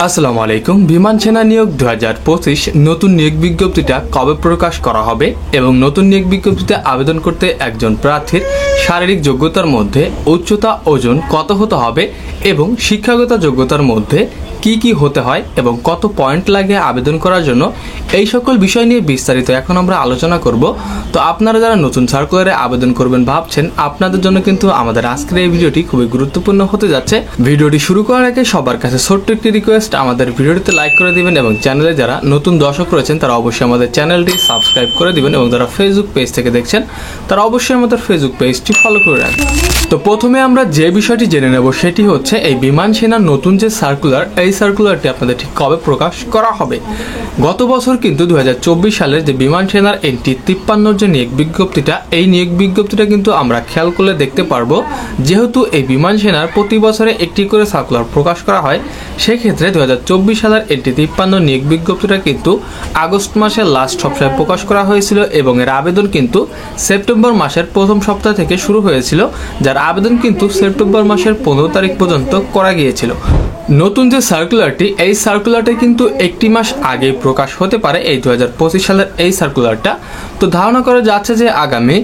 আসসালামু আলাইকুম। বিমান সেনা নিয়োগ 2025 নতুন নিয়োগ বিজ্ঞপ্তিটা কবে প্রকাশ করা হবে এবং নতুন নিয়োগ বিজ্ঞপ্তিতে আবেদন করতে একজন প্রার্থীর শারীরিক যোগ্যতার মধ্যে উচ্চতা ওজন কত হতে হবে এবং শিক্ষাগত যোগ্যতার মধ্যে কি হতে হয় এবং কত পয়েন্ট লাগে আবেদন করার জন্য, এই সকল বিষয় নিয়ে বিস্তারিত এখন আমরা আলোচনা করব। তো আপনারা যারা নতুন সার্কুলারে আবেদন করবেন ভাবছেন, আপনাদের জন্য কিন্তু আমাদের আজকের এই ভিডিওটি খুবই গুরুত্বপূর্ণ হতে যাচ্ছে। ভিডিওটি শুরু করার আগে সবার কাছে ছোট্ট একটি রিকোয়েস্ট, আমাদের ভিডিওটিতে লাইক করে দিবেন এবং চ্যানেলে যারা নতুন দর্শক রয়েছেন তারা অবশ্যই আমাদের চ্যানেলটি সাবস্ক্রাইব করে দিবেন এবং যারা ফেসবুক পেজ থেকে দেখছেন তারা অবশ্যই আমাদের ফেসবুক পেজটি ফলো করে রাখবেন। তো প্রথমে আমরা যে বিষয়টি জেনে নেব সেটি হচ্ছে এই বিমান সেনার নতুন যে সার্কুলার, এই সার্কুলারটি আপনাদের ঠিক কবে প্রকাশ করা হবে। গত বছর কিন্তু 2024 সালের যে বিমান সেনার NT 53 যে নিয়োগ বিজ্ঞপ্তিটা, এই নিয়োগ বিজ্ঞপ্তিটা কিন্তু আমরা খেয়াল করলে দেখতে পারবো, যেহেতু এই বিমান সেনার প্রতি বছরে একটি করে সার্কুলার প্রকাশ করা হয়, সেক্ষেত্রে 2024 সালের NT 53 নিয়োগ বিজ্ঞপ্তিটা কিন্তু আগস্ট মাসের লাস্ট সপ্তাহে প্রকাশ করা হয়েছিল এবং এর আবেদন কিন্তু সেপ্টেম্বর মাসের প্রথম সপ্তাহ থেকে শুরু হয়েছিল, যার আবেদন কিন্তু সেপ্টেম্বর মাসের 15 তারিখ পর্যন্ত করা গিয়েছিল। নতুন যে সার্কুলারটি, এই সার্কুলারটা কিন্তু একটি মাস আগে প্রকাশ হতে পারে, এই 2025 সালের এই সার্কুলারটা। তো ধারণা করা যাচ্ছে যে আগামী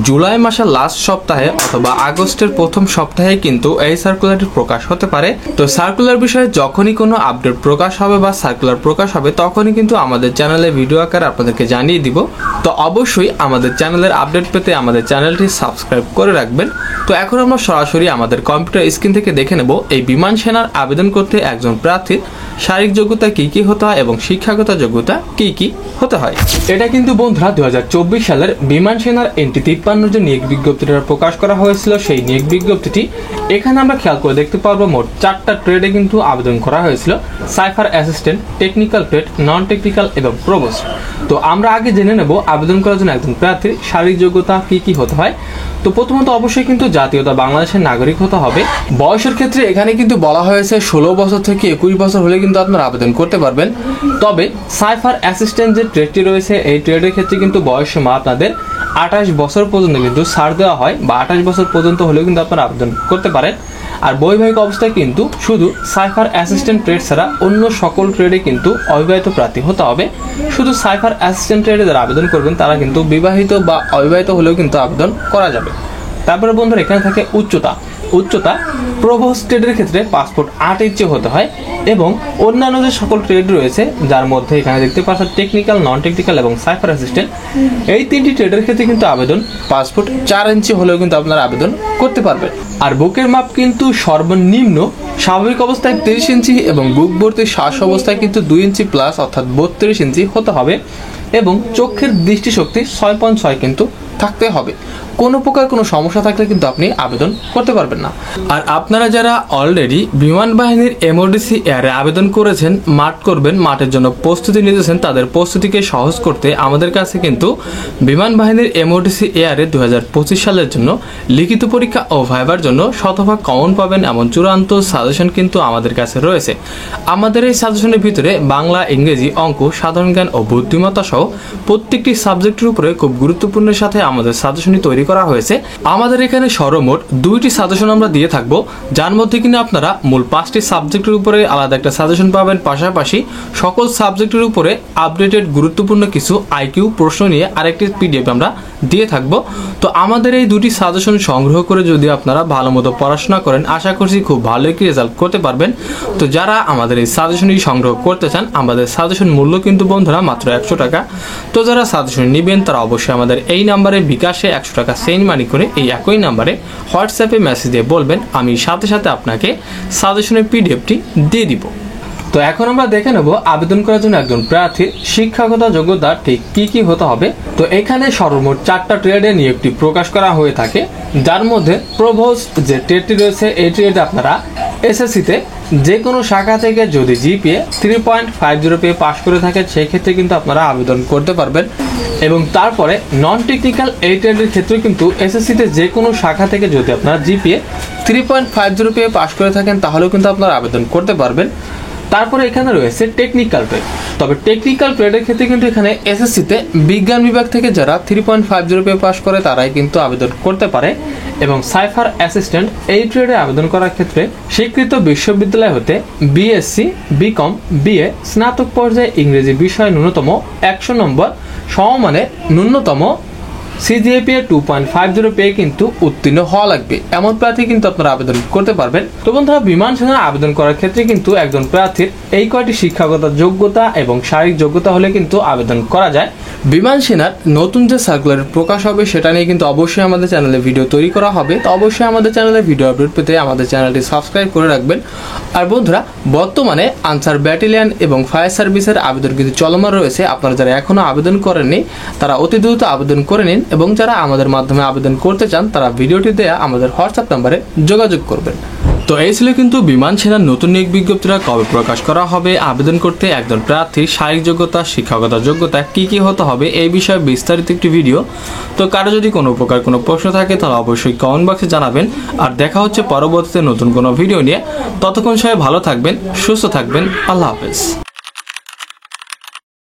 জুলাই মাসের লাস্ট সপ্তাহে অথবা আগস্টের প্রথম সপ্তাহে কিন্তু এই সার্কুলারটি প্রকাশ হতে পারে। তো সার্কুলার বিষয়ে যখনই কোনো আপডেট প্রকাশ হবে বা সার্কুলার প্রকাশ হবে, তখনই কিন্তু আমাদের চ্যানেলে ভিডিও আকারে আপনাদেরকে জানিয়ে দিব। তো অবশ্যই আমাদের চ্যানেলের আপডেট পেতে আমাদের চ্যানেলটি সাবস্ক্রাইব করে রাখবেন। তো এখন আমরা সরাসরি আমাদের কম্পিউটার স্ক্রিন থেকে দেখে নেব এই বিমান সেনার আবেদন করতে একজন প্রার্থীর শারীরিক যোগ্যতা কি হতে হয় এবং শিক্ষাগত যোগ্যতা কি হতে হয়। এটা কিন্তু বন্ধুরা 2024 সালের বিমান সেনার NT 53 যে নিয়োগ বিজ্ঞপ্তিটা প্রকাশ করা হয়েছিল, সেই নিয়োগ বিজ্ঞপ্তিটি এখানে আমরা খেয়াল করে দেখতে পারবো মোট 4টা ট্রেডে কিন্তু আবেদন করা হয়েছিল: cipher assistant, technical trade, non technical এবং প্রভোস্ট। তো আমরা আগে জেনে নেব আবেদন করার জন্য একজন প্রার্থীর শারীরিক যোগ্যতা কি হতে হয়। তো প্রথমত অবশ্যই কিন্তু জাতীয়তা বাংলাদেশের নাগরিক হতে হবে। বয়সের ক্ষেত্রে এখানে কিন্তু বলা হয়েছে 16 বছর থেকে 21 বছর হলে কিন্তু আপনারা আবেদন করতে পারবেন। তবে সাইফার অ্যাসিস্ট্যান্ট যে ট্রেডটি রয়েছে, এই ট্রেডের ক্ষেত্রে কিন্তু বয়স সীমা আপনাদের 28 বছর পর্যন্ত কিন্তু ছাড় দেওয়া হয়, বা 28 বছর পর্যন্ত হলেও কিন্তু আপনারা আবেদন করতে পারেন। আর বৈবাহিক অবস্থায় কিন্তু শুধু সাইফার অ্যাসিস্ট্যান্ট ট্রেড ছাড়া অন্য সকল ট্রেডে কিন্তু অবিবাহিত প্রার্থী হতে হবে। শুধু সাইফার অ্যাসিস্ট্যান্ট ট্রেডে যারা আবেদন করবেন তারা কিন্তু বিবাহিত বা অবিবাহিত হলেও কিন্তু আবেদন করা যাবে। তারপরে বন্ধুরা এখানে থাকে উচ্চতা। প্রভোস্ট ট্রেডের ক্ষেত্রে পাসপোর্ট 8 ইঞ্চি হতে হয় এবং অন্যান্য যে সকল ট্রেড রয়েছে, যার মধ্যে এখানে দেখতে পাচ্ছেন টেকনিক্যাল, নন টেকনিক্যাল এবং সাইফার অ্যাসিস্ট্যান্ট, এই 3টি ট্রেডের ক্ষেত্রে কিন্তু আবেদন পাসপোর্ট 4 ইঞ্চি হলেও কিন্তু আপনারা আবেদন করতে পারবেন। আর বুকের মাপ কিন্তু সর্বনিম্ন স্বাভাবিক অবস্থায় 30 ইঞ্চি এবং বুক ভর্তি শ্বাস অবস্থায় কিন্তু 2 ইঞ্চি প্লাস অর্থাৎ 32 ইঞ্চি হতে হবে এবং চোখের দৃষ্টিশক্তি 6.6 কিন্তু থাকতে হবে। কোনো প্রকার কোনো সমস্যা থাকলে কিন্তু আপনি আবেদন করতে পারবেন না। আর আপনারা যারা অলরেডি বিমান বাহিনীর MODC এয়ারে আবেদন করেছেন, মাঠের জন্য প্রস্তুতি নিতেছেন, তাদের প্রস্তুতিকে সহজ করতে আমাদের কাছে কিন্তু বিমান বাহিনীর MODC এয়ারে 2025 সালের জন্য লিখিত পরীক্ষা ও ভাইবার জন্য শতভাগ কমন পাবেন এমন চূড়ান্ত সাজেশন কিন্তু আমাদের কাছে রয়েছে। আমাদের এই সাজেশনের ভিতরে বাংলা, ইংরেজি, অঙ্ক, সাধারণ জ্ঞান ও বুদ্ধিমত্তা সহ প্রত্যেকটি সাবজেক্টের উপরে খুব গুরুত্বপূর্ণের সাথে আমাদের সাজেশনই তৈরি করা হয়েছে। আমাদের এখানে সর্বমোট 2টি সাজেশন আমরা দিয়ে থাকবো, যার মধ্যে কিনা আপনারা মূল 5টি সাবজেক্টের উপরে আলাদা একটা সাজেশন পাবেন, পাশাপাশি সকল সাবজেক্টের উপরে আপডেটেড গুরুত্বপূর্ণ কিছু IQ প্রশ্ন নিয়ে আরেকটি PDF আমরা দিয়ে থাকবো। তো আমাদের এই 2টি সাজেশন সংগ্রহ করে যদি আপনারা ভালো মতো পড়াশোনা করেন, আশা করছি খুব ভালো একটি রেজাল্ট করতে পারবেন। তো যারা আমাদের এই সাজেশনটি সংগ্রহ করতে চান, আমাদের সাজেশন মূল্য কিন্তু বন্ধুরা মাত্র 100 টাকা। তো যারা সাজেশন নেবেন তারা অবশ্যই আমাদের এই নাম্বারে বিকাশে 100 টাকা সেন্ড মানি করে এই একই নাম্বারে হোয়াটসঅ্যাপে মেসেজ দিয়ে বলবেন, আমি সাথে সাথে আপনাকে সাজেশনের PDFটি দিয়ে দিব। তো এখন আমরা দেখে নেব আবেদন করার জন্য একজন প্রার্থীর শিক্ষাগত যোগ্যতা ঠিক কি হতে হবে। তো এখানে সর্বমোট 4টা ট্রেডে নিয়োগটি প্রকাশ করা হয়ে থাকে, যার মধ্যে প্রভোস্ট যে ট্রেডটি রয়েছে, এই ট্রেডে আপনারা SSC-তে যে কোনো শাখা থেকে যদি GPA 3.50 পেয়ে পাশ করে থাকে, সেই ক্ষেত্রে কিন্তু আপনারা আবেদন করতে পারবেন। এবং তারপরে নন টেকনিক্যাল এই ট্রেডের ক্ষেত্রে কিন্তু SSC-তে যে কোনো শাখা থেকে যদি আপনারা GPA 3.50 পেয়ে পাশ করে থাকেন, তাহলেও কিন্তু আপনারা আবেদন করতে পারবেন। তারপরে এখানে রয়েছে টেকনিক্যাল ট্রেড। তবে টেকনিক্যাল ট্রেডের ক্ষেত্রে কিন্তু এখানে এসএসসিতে বিজ্ঞান বিভাগ থেকে যারা 3.50 পেয়ে পাস করে তারাই কিন্তু আবেদন করতে পারে। এবং সাইফার অ্যাসিস্ট্যান্ট এই ট্রেডে আবেদন করার ক্ষেত্রে স্বীকৃত বিশ্ববিদ্যালয় হতে বিএসসি, বিকম, বিএ, স্নাতক পর্যায়ে ইংরেজি বিষয়ে ন্যূনতম 100 নম্বর সমমানে ন্যূনতম সিজিপিএ 2.50 পেয়ে কিন্তু উত্তীর্ণ হওয়া লাগবে। এমন প্রার্থী কিন্তু আপনারা আবেদন করতে পারবেন। তো বন্ধুরা, বিমান সেনার আবেদন করার ক্ষেত্রে কিন্তু একজন প্রার্থীর এই কয়টি শিক্ষাগত যোগ্যতা এবং শারীরিক যোগ্যতা হলে কিন্তু আবেদন করা যায়। বিমান সেনার নতুন যে সার্কুলার প্রকাশ হবে সেটা নিয়ে কিন্তু অবশ্যই আমাদের চ্যানেলে ভিডিও তৈরি করা হবে। তো অবশ্যই আমাদের চ্যানেলে ভিডিও আপডেট পেতে আমাদের চ্যানেলটি সাবস্ক্রাইব করে রাখবেন। আর বন্ধুরা, বর্তমানে আনসার ব্যাটালিয়ন এবং ফায়ার সার্ভিসের আবেদন কিন্তু চলমান রয়েছে। আপনারা যারা এখনো আবেদন করেননি তারা অতি দ্রুত আবেদন করে নিন, এবং যারা আমাদের মাধ্যমে আবেদন করতে চান তারা ভিডিওটি দেয়া আমাদের হোয়াটসঅ্যাপ নাম্বারে যোগাযোগ করবেন। তো এই ছিল কিন্তু বিমান সেনার নতুন নিয়োগ বিজ্ঞপ্তিটা কবে প্রকাশ করা হবে, আবেদন করতে একজন প্রার্থীর শারীরিক যোগ্যতা, শিক্ষাগত যোগ্যতা কি কি হতে হবে এই বিষয়ে বিস্তারিত একটি ভিডিও। তো কারো যদি কোনো প্রকার কোনো প্রশ্ন থাকে তাহলে অবশ্যই কমেন্ট বক্সে জানাবেন। আর দেখা হচ্ছে পরবর্তীতে নতুন কোনো ভিডিও নিয়ে। ততক্ষণ সবাই ভালো থাকবেন, সুস্থ থাকবেন। আল্লাহ হাফেজ।